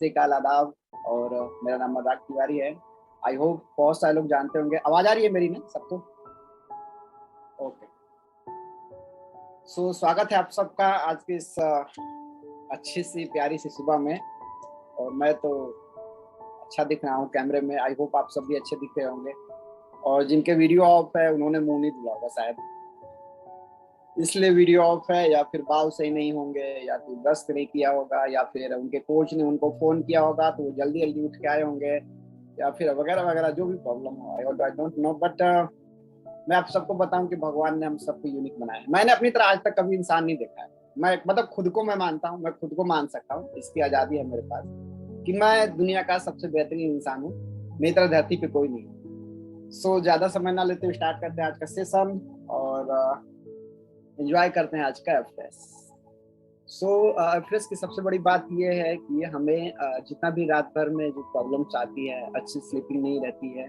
श्रीकाल आदाब। और मेरा नाम मजाक तिवारी है। आई होप बहुत सारे लोग जानते होंगे। आवाज आ रही है मेरी ना सबको? ओके। स्वागत है आप सबका आज की इस अच्छी सी प्यारी सी सुबह में। और मैं तो अच्छा दिख रहा हूँ कैमरे में। आई होप आप सब भी अच्छे दिख रहे होंगे। और जिनके वीडियो ऑफ है उन्होंने मुंह नहीं धुला होगा शायद, इसलिए वीडियो ऑफ है। या फिर बाल सही नहीं होंगे, या फिर ब्रश नहीं किया होगा, या फिर उनके कोच ने उनको फोन किया होगा तो वो जल्दी जल्दी उठ के आए होंगे, या फिर वगैरह वगैरह जो भी प्रॉब्लम हो। आई डोंट नो, बट मैं आप सबको बताऊं कि भगवान ने हम सबको यूनिक बनाया है। मैंने अपनी तरह आज तक कभी इंसान नहीं देखा है। मैं मतलब खुद को मैं मानता हूँ, मैं खुद को मान सकता हूँ, इसकी आजादी है मेरे पास कि मैं दुनिया का सबसे बेहतरीन इंसान हूँ। मेरी तरह धरती पे कोई नहीं है। ज्यादा समय ना लेते हुए स्टार्ट करते हैं आज का सेशन और एंजॉय करते हैं आज का एफएस। एफएस की सबसे बड़ी बात यह है कि हमें जितना भी रात भर में जो प्रॉब्लम्स आती है, अच्छी स्लीपिंग नहीं रहती है,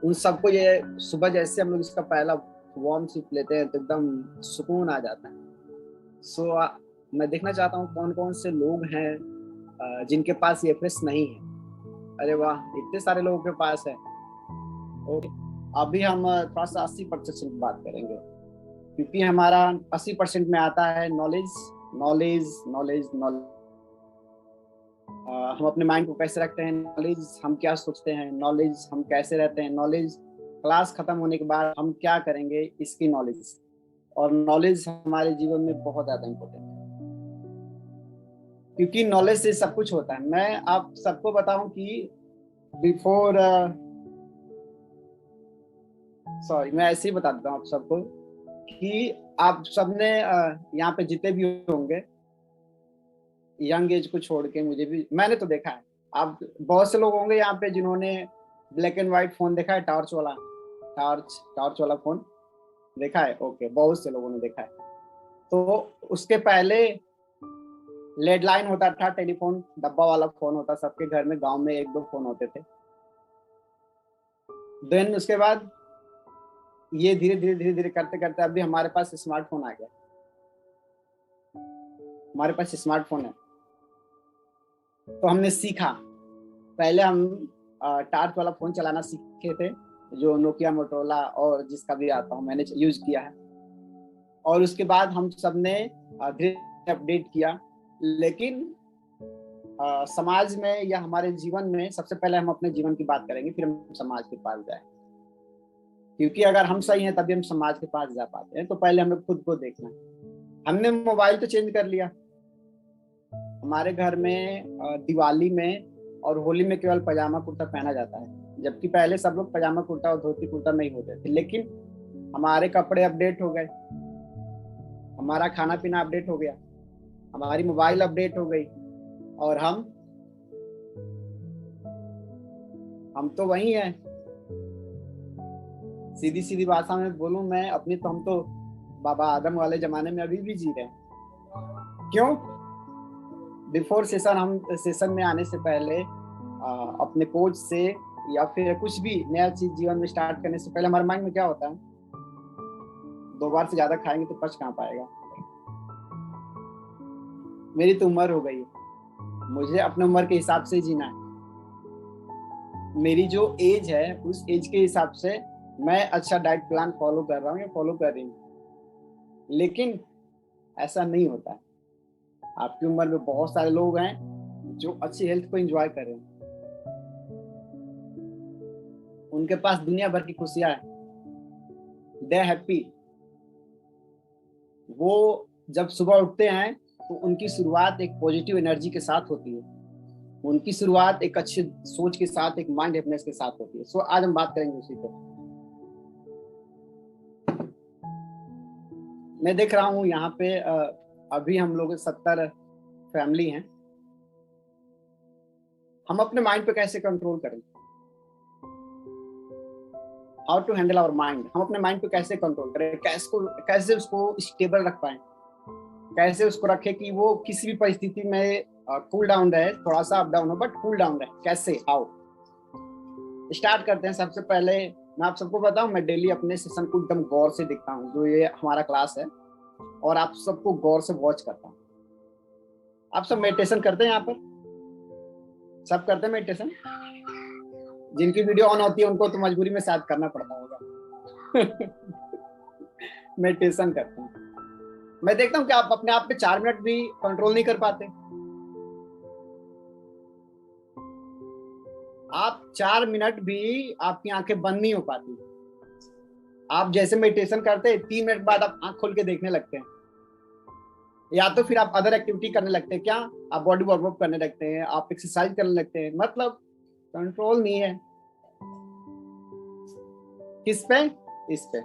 उन सबको ये सुबह जैसे हम लोग इसका पहला वार्म सिप लेते हैं तो एकदम सुकून आ जाता है। मैं देखना चाहता हूँ कौन कौन से लोग हैं जिनके पास ये एफएस नहीं है। अरे वाह, इतने सारे लोगों के पास है। ओके, अभी हम थोड़ा सा 80% की बात करेंगे, क्योंकि हमारा 80% में आता है नॉलेज नॉलेज नॉलेज नॉलेज। हम अपने माइंड को कैसे रखते हैं, नॉलेज हम क्या सोचते हैं, नॉलेज हम कैसे रहते हैं, नॉलेज क्लास खत्म होने के बाद हम क्या करेंगे, इसकी नॉलेज। और नॉलेज हमारे जीवन में बहुत ज्यादा इम्पोर्टेंट है, क्योंकि नॉलेज से सब कुछ होता है। मैं आप सबको बताऊं कि बिफोर मैं ऐसे ही बता देता हूँ आप सबको कि आप सबने यहाँ पे जितने भी होंगे यंग एज को छोड़ के, मुझे भी मैंने तो देखा है, आप बहुत से लोग होंगे यहाँ पे जिन्होंने ब्लैक एंड व्हाइट फोन देखा है, टॉर्च वाला फोन देखा है। ओके, बहुत से लोगों ने देखा है। तो उसके पहले लैंडलाइन होता था, टेलीफोन डब्बा वाला फोन होता, सबके घर में गांव में 1-2 फोन होते थे। देन उसके बाद ये धीरे धीरे धीरे धीरे करते करते अभी हमारे पास स्मार्टफोन आ गया। हमारे पास स्मार्टफोन है तो हमने सीखा। पहले हम टार्च वाला फोन चलाना सीखे थे, जो नोकिया मोटोरोला और जिसका भी आता हूँ मैंने यूज किया है। और उसके बाद हम सबने धीरे अपडेट किया। लेकिन समाज में या हमारे जीवन में सबसे पहले हम अपने जीवन की बात करेंगे, फिर हम समाज के पास जाए, क्योंकि अगर हम सही हैं तभी हम समाज के पास जा पाते हैं। तो पहले हमें खुद को देखना है। हमने मोबाइल तो चेंज कर लिया। हमारे घर में दिवाली में और होली में केवल पजामा कुर्ता पहना जाता है, जबकि पहले सब लोग पजामा कुर्ता और धोती कुर्ता में ही होते थे। लेकिन हमारे कपड़े अपडेट हो गए, हमारा खाना पीना अपडेट हो गया, हमारी मोबाइल अपडेट हो गई, और हम तो वही हैं। सीधी सीधी भाषा में बोलूं मैं अपनी, तो हम तो बाबा आदम वाले जमाने में अभी भी जी रहे हैं। क्यों? बिफोर सेशन में आने से पहले अपने कोच से या फिर कुछ भी नया चीज जीवन में स्टार्ट करने से पहले हमारे माइंड में क्या होता है? 2 बार से ज्यादा खाएंगे तो पच कहाँ पाएगा। मेरी तो उम्र हो गई है, मुझे अपने उम्र के हिसाब से जीना है। मेरी जो एज है उस एज के हिसाब से मैं अच्छा डाइट प्लान फॉलो कर रहा हूँ या फॉलो कर रही हूँ। लेकिन ऐसा नहीं होता है। आपकी उम्र में बहुत सारे लोग हैं जो अच्छी हेल्थ को एंजॉय कर रहे हैं, उनके पास दुनिया भर की खुशियां हैं, दे हैप्पी। वो जब सुबह उठते हैं तो उनकी शुरुआत एक पॉजिटिव एनर्जी के साथ होती है, उनकी शुरुआत एक अच्छी सोच के साथ, एक माइंड हैप्पीनेस के साथ होती है। आज हम बात करेंगे उसी पर। मैं देख रहा हूँ यहाँ पे अभी हम लोग 70 फैमिली हैं। हम अपने माइंड पे कैसे कंट्रोल करें? How to handle our mind. हम अपने माइंड पे कैसे कंट्रोल करें, कैसे उसको स्टेबल रख पाए, कैसे उसको रखे कि वो किसी भी परिस्थिति में कूल डाउन रहे, थोड़ा सा अप डाउन हो बट कूल डाउन रहे। कैसे, हाउ? स्टार्ट करते हैं। सबसे पहले मैं आप सबको बताऊं, मैं डेली अपने सेशन को एकदम गौर से देखता हूँ, जो ये हमारा क्लास है, और आप सबको गौर से वॉच करता हूँ। आप सब मेडिटेशन करते हैं यहाँ पर? सब करते हैं मेडिटेशन? जिनकी वीडियो ऑन होती है उनको तो मजबूरी में शायद करना पड़ता होगा। मेडिटेशन करते हैं। मैं देखता हूँ कि आप अपने आप पे 4 मिनट भी कंट्रोल नहीं कर पाते। आप 4 मिनट भी आपकी आंखें बंद नहीं हो पाती। आप जैसे मेडिटेशन करते हैं 3 मिनट बाद आप आंख खोल के देखने लगते हैं, या तो फिर आप अदर एक्टिविटी करने लगते हैं। क्या? आप बॉडी वर्कआउट करने लगते हैं, आप एक्सरसाइज करने लगते हैं। मतलब कंट्रोल नहीं है। किस पे? इस पे।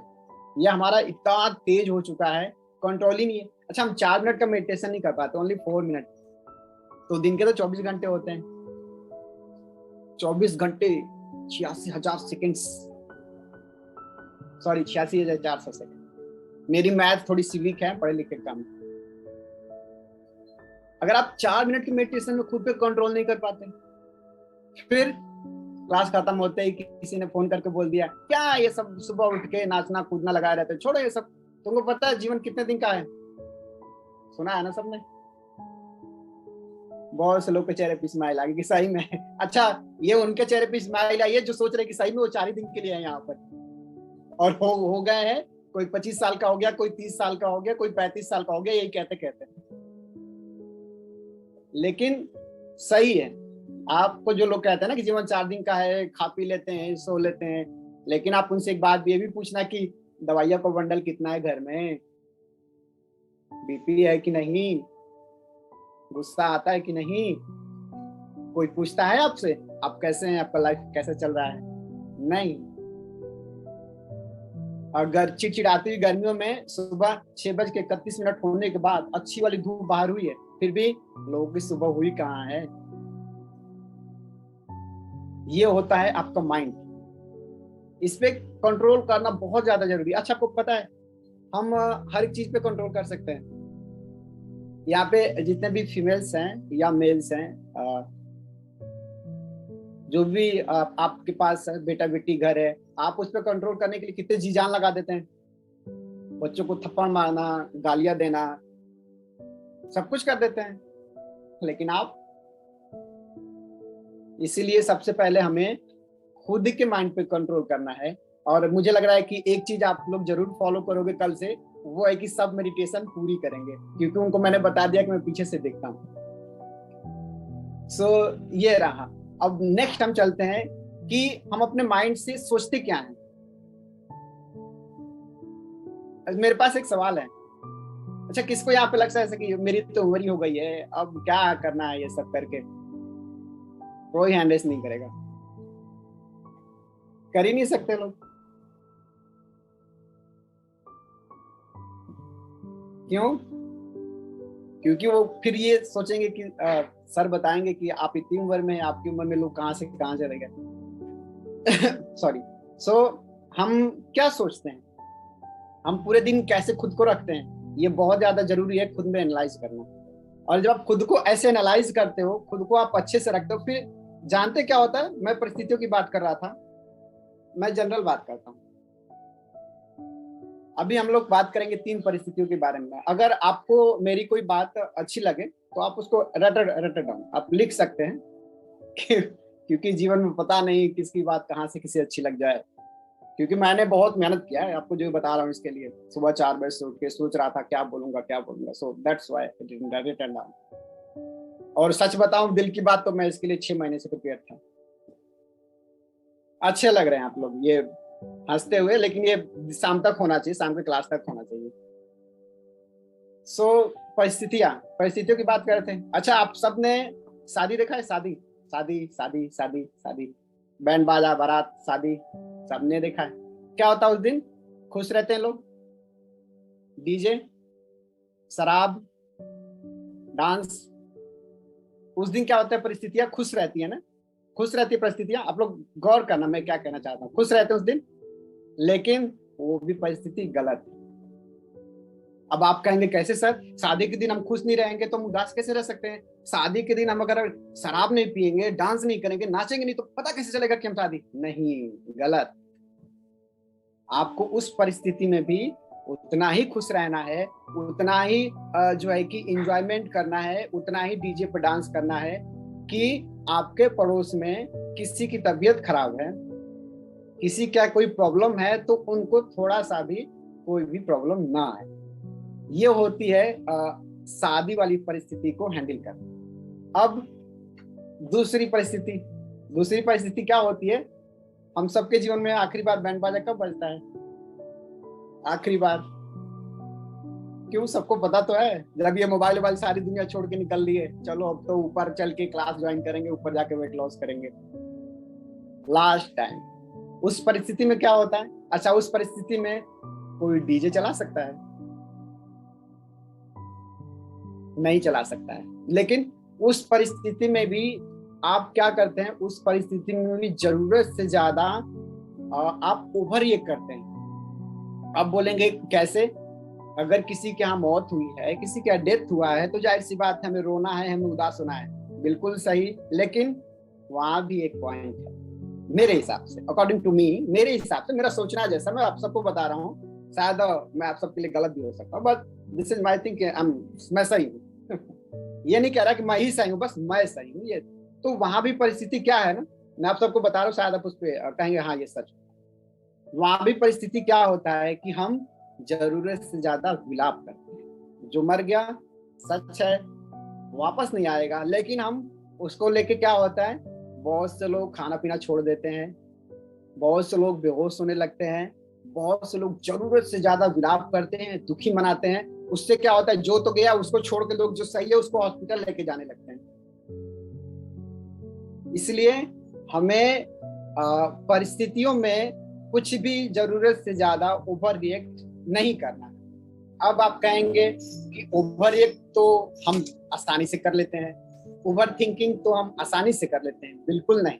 ये हमारा इतना तेज हो चुका है, कंट्रोल ही नहीं है। अच्छा, हम 4 मिनट का मेडिटेशन नहीं कर पाते, ओनली 4 मिनट। तो दिन के तो 24 घंटे होते हैं। 24 घंटे 86,000 सेकेंड्स, सॉरी 86,400 सेकेंड। मेरी मैथ थोड़ी सी वीक है, पढ़े लिखे कम। अगर आप 4 मिनट की मेडिटेशन में खुद पे कंट्रोल नहीं कर पाते, फिर क्लास खत्म होते ही किसी ने फोन करके बोल दिया क्या ये सब सुबह उठ के नाचना कूदना लगाए रहते, छोड़ो ये सब, तुमको पता है जीवन कितने दिन का है? सुना है ना सबने? बहुत से लोग के चेहरे पे स्माइल आ गई कि सही में। अच्छा, ये उनके चेहरे पे स्माइल आई है जो सोच रहे कि सही में वो 4 ही दिन के लिए है यहाँ पर, और हो गए हैं। कोई 25 साल का हो गया, कोई 30 साल का हो गया, कोई 35 साल का हो गया, यही कहते कहते। लेकिन सही है। आपको जो लोग कहते हैं ना कि जीवन 4 दिन का है, खा पी लेते हैं, सो लेते हैं, लेकिन आप उनसे एक बात ये भी पूछना कि दवाइयां का बंडल कितना है घर में, बीपी है कि नहीं, गुस्सा आता है कि नहीं, कोई पूछता है आपसे आप कैसे हैं, आपका लाइफ कैसे चल रहा है? नहीं। अगर चिड़चिड़ाती हुई गर्मियों में सुबह 6:31 होने के बाद अच्छी वाली धूप बाहर हुई है, फिर भी लोगों की सुबह हुई कहाँ है? ये होता है आपका माइंड। इस पे कंट्रोल करना बहुत ज्यादा जरूरी है। अच्छा, आपको पता है हम हर एक चीज पे कंट्रोल कर सकते हैं। यहाँ पे जितने भी फीमेल्स हैं या मेल्स हैं, जो भी आपके पास बेटा बेटी घर है, आप उस पर कंट्रोल करने के लिए कितने जी जान लगा देते हैं। बच्चों को थप्पड़ मारना, गालियां देना, सब कुछ कर देते हैं। लेकिन आप, इसीलिए सबसे पहले हमें खुद के माइंड पे कंट्रोल करना है। और मुझे लग रहा है कि एक चीज आप लोग जरूर फॉलो करोगे कल से, वो है कि सब मेडिटेशन पूरी करेंगे, क्योंकि उनको मैंने बता दिया कि मैं पीछे से देखता हूँ। ये रहा। अब नेक्स्ट हम चलते हैं कि हम अपने माइंड से सोचते क्या हैं। मेरे पास एक सवाल है। अच्छा, किसको यहाँ पे लगता है कि मेरी तो उम्र ही हो गई है, अब क्या करना है ये सब करके? कोई हैंड रेस नहीं करेगा, कर ही नहीं सकते लोग। क्यों? क्योंकि वो फिर ये सोचेंगे कि सर बताएंगे कि आप इतनी उम्र में, आपकी उम्र में लोग कहाँ से कहाँ चले गए। सॉरी। हम क्या सोचते हैं, हम पूरे दिन कैसे खुद को रखते हैं, ये बहुत ज्यादा जरूरी है खुद में एनालाइज करना। और जब आप खुद को ऐसे एनालाइज करते हो, खुद को आप अच्छे से रखते हो, फिर जानते क्या होता है? मैं परिस्थितियों की बात कर रहा था, मैं जनरल बात करता हूँ। अभी हम लोग बात करेंगे 3 परिस्थितियों के बारे में। अगर आपको मेरी कोई बात अच्छी लगे तो आप उसको रट डाउन आप लिख सकते हैं। क्योंकि जीवन में पता नहीं किसकी बात कहाँ से किसे अच्छी लग जाए। क्योंकि मैंने बहुत मेहनत किया है, आपको जो बता रहा हूँ इसके लिए। सुबह 4 बजे से उठ के सोच रहा था क्या बोलूंगा, so that's why I didn't right it down. और सच बताऊं, दिल की बात, तो मैं इसके लिए 6 महीने से प्रिपेयर था। अच्छे लग रहे हैं आप लोग ये हंसते हुए, लेकिन ये शाम तक होना चाहिए, शाम के क्लास तक होना चाहिए। परिस्थितियों की बात करते हैं। अच्छा, आप सबने शादी देखा है? शादी शादी शादी शादी शादी, बैंड बाजा, बारात, शादी, सबने देखा है। क्या होता है उस दिन? खुश रहते हैं लोग, डीजे, शराब, डांस। उस दिन क्या होता है? परिस्थितियां खुश रहती है ना, खुश रहती है परिस्थितियां। आप लोग गौर करना मैं क्या कहना चाहता हूँ, खुश रहते हैं उस दिन, लेकिन वो भी परिस्थिति गलत है। अब आप कहेंगे कैसे सर, शादी के दिन हम खुश नहीं रहेंगे तो हम उदास कैसे रह सकते हैं? शादी के दिन हम अगर शराब नहीं पिएंगे, डांस नहीं करेंगे, नाचेंगे नहीं, तो पता कैसे चलेगा कि हम शादी? नहीं, गलत। आपको उस परिस्थिति में भी उतना ही खुश रहना है, उतना ही जो है कि एंजॉयमेंट करना है, उतना ही डीजे पर डांस करना है। कि आपके पड़ोस में किसी की तबीयत खराब है, किसी का कोई प्रॉब्लम है, तो उनको थोड़ा सा भी कोई भी प्रॉब्लम ना आए। ये होती है शादी वाली परिस्थिति को हैंडल करना। अब दूसरी परिस्थिति क्या होती है? हम सबके जीवन में आखिरी बार बैंड बाजा कब बजता है? आखिरी बार। क्यों? सबको पता तो है, जब ये मोबाइल सारी दुनिया छोड़ के निकल रही है, चलो अब तो ऊपर चल के क्लास ज्वाइन करेंगे, ऊपर जाके वेट लॉस करेंगे। लास्ट टाइम उस परिस्थिति में क्या होता है? अच्छा, उस परिस्थिति में कोई डीजे चला सकता है? नहीं चला सकता है। लेकिन उस परिस्थिति में भी आप क्या करते हैं? उस परिस्थिति में भी जरूरत से ज्यादा आप ओवर रिएक्ट करते हैं। आप बोलेंगे कैसे? अगर किसी के यहाँ मौत हुई है, किसी का डेथ हुआ है, तो जाहिर सी बात है हमें रोना है, हमें उदास होना है, बिल्कुल सही। लेकिन वहां भी एक पॉइंट है मेरे हिसाब से, अकॉर्डिंग टू मी, मेरे हिसाब से, मेरा सोचना जैसा मैं आप सबको बता रहा हूँ, शायद मैं आप सबके लिए गलत भी हो सकता हूँ, but this is my think, मैं सही हूँ। ये नहीं कह रहा कि मैं ही सही हूँ, बस मैं सही हूँ। ये तो वहां भी परिस्थिति क्या है ना, मैं आप सबको बता रहा हूँ, शायद आप उस पर कहेंगे हाँ ये सच। वहां भी परिस्थिति क्या होता है कि हम जरूरत से ज्यादा विलाप करते हैं। जो मर गया सच है, वापस नहीं आएगा, लेकिन हम उसको लेके क्या होता है, बहुत से लोग खाना पीना छोड़ देते हैं, बहुत से लोग बेहोश होने लगते हैं, बहुत से लोग जरूरत से ज्यादा विलाप करते हैं, दुखी मनाते हैं। उससे क्या होता है, जो तो गया उसको छोड़ के लोग जो सही है उसको हॉस्पिटल लेके जाने लगते हैं। इसलिए हमें परिस्थितियों में कुछ भी जरूरत से ज्यादा ओवर रिएक्ट नहीं करना। अब आप कहेंगे कि ओवर रिएक्ट तो हम आसानी से कर लेते हैं, ओवर थिंकिंग तो हम आसानी से कर लेते हैं। बिल्कुल नहीं।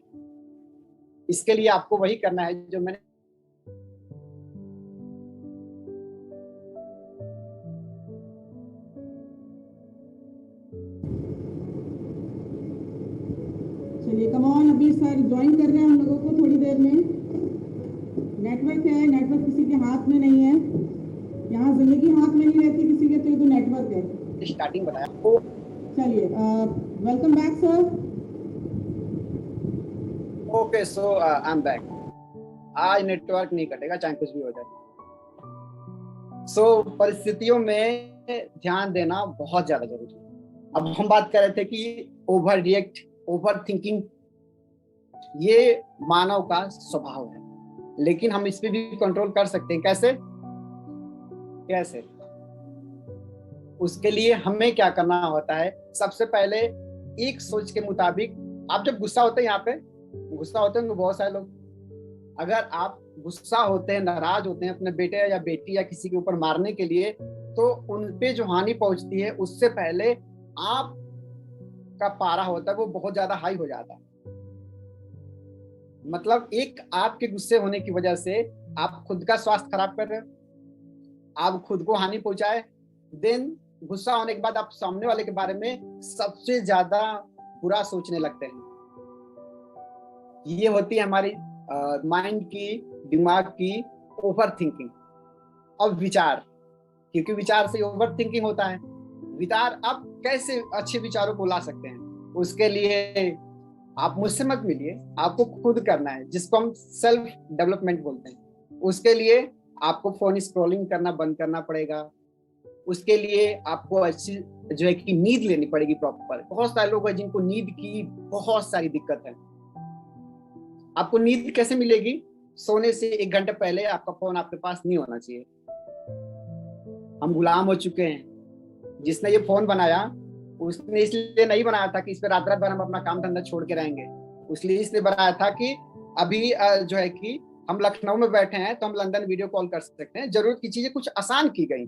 इसके लिए आपको वही करना है जो मैंने चलिए कम ऑन, अभी सर ज्वाइन कर रहे हैं हम लोगों को थोड़ी देर में। नेटवर्क है, नेटवर्क किसी के हाथ में नहीं है, यहाँ जिंदगी हाथ में नहीं रहती किसी के, तो नेटवर्क है। स्टार्टिंग बताया आपको। चलिए welcome back sir. Okay, so I am back. आज नेटवर्क नहीं कटेगा चाहे कुछ भी हो जाए। सो परिस्थितियों में ध्यान देना बहुत ज्यादा जरूरी है। अब हम बात कर रहे थे कि ओवर रिएक्ट, ओवर थिंकिंग ये मानव का स्वभाव है, लेकिन हम इस पे भी कंट्रोल कर सकते हैं। कैसे? उसके लिए हमें क्या करना होता है? सबसे पहले एक सोच के मुताबिक, आप जब गुस्सा होते हैं, यहाँ पे गुस्सा होते हैं बहुत सारे लोग, अगर आप गुस्सा होते हैं, नाराज होते हैं अपने बेटे या बेटी या किसी के ऊपर मारने के लिए, तो उनपे जो हानि पहुंचती है उससे पहले आप का पारा होता है वो बहुत ज्यादा हाई हो जाता है। मतलब एक आपके गुस्से होने की वजह से आप खुद का स्वास्थ्य खराब कर रहे हो, आप खुद को हानि पहुंचाए, देन गुस्सा होने के बाद आप सामने वाले के बारे में सबसे ज्यादा बुरा सोचने लगते हैं। ये होती है हमारी माइंड की, दिमाग की ओवर थिंकिंग। अब विचार, क्योंकि विचार से ओवर थिंकिंग होता है। विचार आप कैसे अच्छे विचारों को ला सकते हैं? उसके लिए आप मुझसे मत मिलिए, आपको खुद करना है, जिसको हम सेल्फ डेवलपमेंट बोलते हैं। उसके लिए आपको फोन स्क्रॉलिंग करना बंद करना पड़ेगा। उसके लिए आपको अच्छी जो है कि नींद लेनी पड़ेगी प्रॉपर। बहुत सारे लोग हैं जिनको नींद की बहुत सारी दिक्कत है। आपको नींद कैसे मिलेगी? सोने से 1 घंटे पहले आपका फोन आपके पास नहीं होना चाहिए। हम गुलाम हो चुके हैं। जिसने ये फोन बनाया उसने इसलिए नहीं बनाया था कि इस पे रात रात भर हम अपना काम धंधा छोड़ के रहेंगे, इसलिए बनाया था कि अभी जो है कि हम लखनऊ में बैठे हैं तो हम लंदन वीडियो कॉल कर सकते हैं। जरूरत की चीजें कुछ आसान की गई,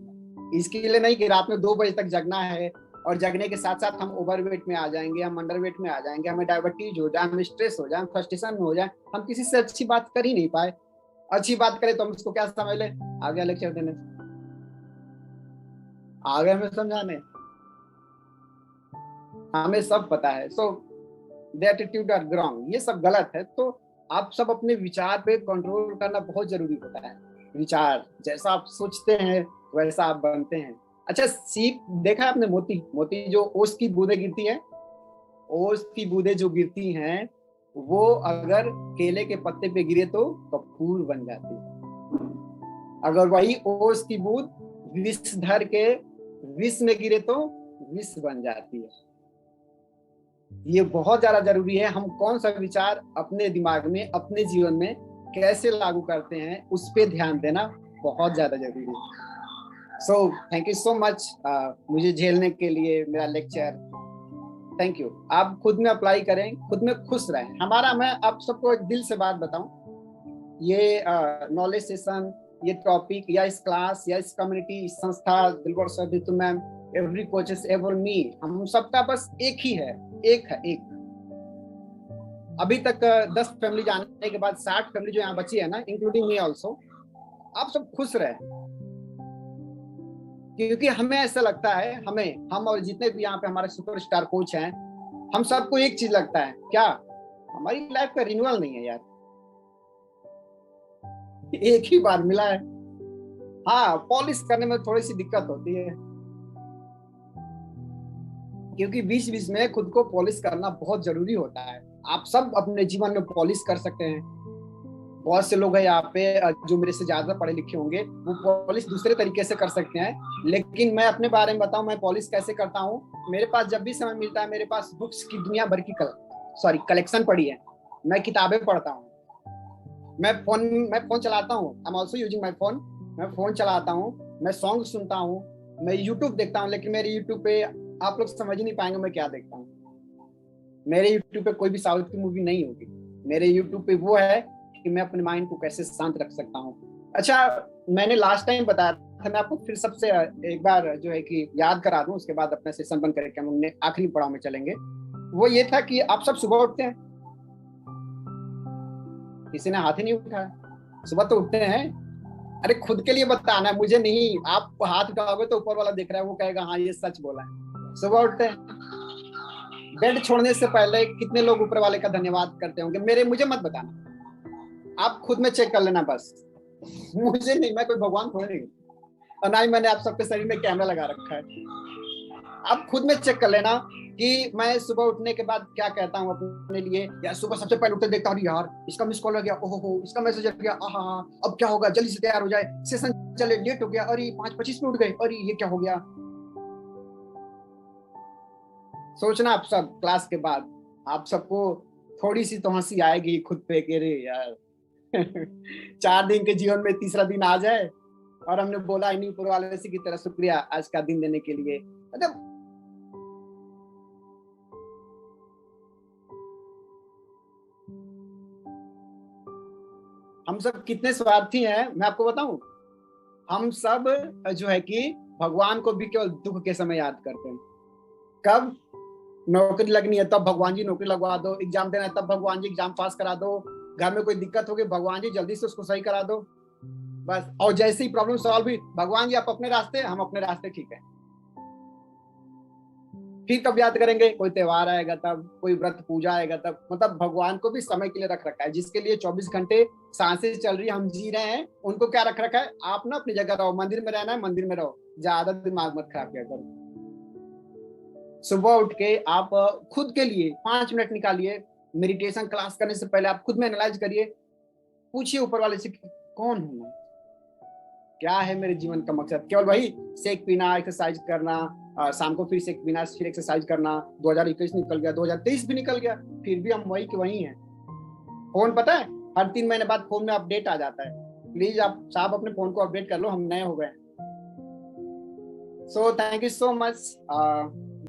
इसके लिए नहीं कि रात में 2 बजे तक जगना है और जगने के साथ साथ हम ओवरवेट में आ जाएंगे, हम अंडरवेट में आ जाएंगे, हमें डायबिटीज हो जाए, हम स्ट्रेस हो जाए, फ्रस्ट्रेशन में हो जाए, हम किसी से अच्छी बात कर ही नहीं पाए। अच्छी बात करें तो हम उसको क्या समझ ले, आ गया लेक्चर देने, आ गए हमें समझाने, हमें सब पता है। So the attitude are wrong, ये सब गलत है। तो आप सब अपने विचार पे कंट्रोल करना बहुत जरूरी होता है। विचार जैसा आप सोचते हैं वैसा आप बनते हैं। अच्छा, सीप देखा है आपने? मोती जो ओस की बूंदें गिरती है, ओस की बूंदें जो गिरती हैं वो अगर केले के पत्ते पे गिरे तो कपूर बन जाती है। अगर वही ओस की बूंद विषधर के विष में गिरे तो विष बन जाती है। ये बहुत ज्यादा जरूरी है, हम कौन सा विचार अपने दिमाग में अपने जीवन में कैसे लागू करते हैं उस पर ध्यान देना बहुत ज्यादा जरूरी है। So thank you so much मुझे झेलने के लिए मेरा लेक्चर। Thank you. आप खुद में अप्लाई करें, खुद में खुश रहें। मैं आप सबको एक दिल से बात बताऊं, ये नॉलेज सेशन, ये टॉपिक या इस क्लास या इस कम्युनिटी, इस संस्था, Dilbar sir, Ritu ma'am, every coaches, ever me, हम सबका बस एक ही है, एक। अभी तक 10 फैमिली जाने के बाद 60 फैमिली जो यहाँ बची है ना, इंक्लूडिंग मी ऑल्सो, आप सब खुश रहे। क्योंकि हमें ऐसा लगता है, हम और जितने भी यहाँ पे हमारे सुपरस्टार कोच हैं, हम सबको एक चीज लगता है, क्या हमारी लाइफ का रिन्यूअल नहीं है यार, एक ही बार मिला है। हाँ, पॉलिश करने में थोड़ी सी दिक्कत होती है, क्योंकि बीच में खुद को पॉलिश करना बहुत जरूरी होता है। आप सब अपने जीवन में पॉलिश कर सकते हैं। बहुत से लोग हैं यहाँ पे जो मेरे से ज्यादा पढ़े लिखे होंगे, वो पॉलिश दूसरे तरीके से कर सकते हैं, लेकिन मैं अपने बारे में बताऊं, मैं पॉलिश कैसे करता हूँ। मेरे पास जब भी समय मिलता है, मेरे पास बुक्स की दुनिया भर की कलेक्शन पड़ी है। मैं किताबें पढ़ता हूँ, मैं फोन चलाता हूँ, I am also using my phone. मैं फोन चलाता हूँ, मैं सॉन्ग सुनता हूँ, मैं यूट्यूब देखता हूँ, लेकिन मेरे यूट्यूब पे आप लोग समझ ही नहीं पाएंगे मैं क्या देखता हूँ। मेरे यूट्यूब पे कोई भी साउथ की मूवी नहीं होगी। मेरे यूट्यूब पे वो है कि मैं अपने माइंड को कैसे शांत रख सकता हूँ। अच्छा, मैंने लास्ट टाइम बताया था, मैं आपको फिर सबसे एक बार जो है कि याद करा दूं, उसके बाद अपना सेशन बंद करके हम आखिरी पड़ाव में चलेंगे। वो ये था कि आप सब सुबह उठते हैं, किसी ने हाथ ही नहीं उठाया। सुबह तो उठते हैं, अरे खुद के लिए बताना है, मुझे नहीं। आप हाथ उठाओगे तो ऊपर वाला देख रहा है, वो कहेगा हाँ ये सच बोला है। सुबह उठते हैं, बेड छोड़ने से पहले कितने लोग ऊपर वाले का धन्यवाद करते होंगे? मुझे मत बताना, आप खुद में चेक कर लेना बस, मुझे नहीं, मैं कोई भगवान थोड़ी नहीं, और ना ही मैंने आप सबके शरीर में कैमरा लगा रखा है। आप खुद में चेक कर लेना कि मैं सुबह उठने के बाद क्या कहता हूँ अपने लिए। या सुबह सबसे पहले उठते देखता हूँ, यार इसका मिस कॉल आ गया, ओहो इसका मैसेज आ गया, आहा अब क्या होगा, जल्दी से तैयार हो जाए, सेशन चले, लेट हो गया, अरे 5:25 में उठ गए, अरे ये क्या हो गया। सोचना आप सब क्लास के बाद आप सबको थोड़ी सी तो हंसी आएगी खुद पे कि अरे यार 4 दिन के जीवन में तीसरा दिन आ जाए और हमने बोला ही नहीं ऊपर वाले से की तरह शुक्रिया आज का दिन देने के लिए। मतलब हम सब कितने स्वार्थी हैं, मैं आपको बताऊं। हम सब जो है कि भगवान को भी केवल दुख के समय याद करते हैं। कब नौकरी लगनी है तब भगवान जी नौकरी लगवा दो, एग्जाम देना है तब भगवान जी एग्जाम पास करा दो, घर में कोई दिक्कत होगी भगवान जी जल्दी से उसको सही करा दो, बस। और जैसे ही प्रॉब्लम सॉल्व हुई, भगवान जी आप अपने रास्ते, हम अपने रास्ते, ठीक है। फिर कब याद करेंगे? कोई त्योहार आएगा तब, कोई व्रत पूजा आएगा तब। मतलब भगवान को भी समय के लिए रख रखा है, जिसके लिए 24 घंटे सांसें चल रही है, हम जी रहे हैं, उनको क्या रख रखा है? आप ना अपनी जगह रहो, मंदिर में रहना है मंदिर में रहो, ज्यादा दिमाग मत खराब किया करो। सुबह उठ के आप खुद के लिए 5 मिनट निकालिए, मेडिटेशन क्लास करने से पहले आप खुद में एनालाइज करिए, पूछिए ऊपर वाले से कौन हूं मैं, क्या है मेरे जीवन का मकसद? केवल वही शेक पीना, एक्सरसाइज करना, शाम को फिर शेक पीना, फिर एक्सरसाइज करना। 2021 निकल गया, 2023 भी निकल गया, फिर भी हम वही के वही हैं। फोन पता है हर 3 महीने बाद फोन में अपडेट आ जाता है, प्लीज आप साहब अपने फोन को अपडेट कर लो, हम नए हो गए। So thank you so much.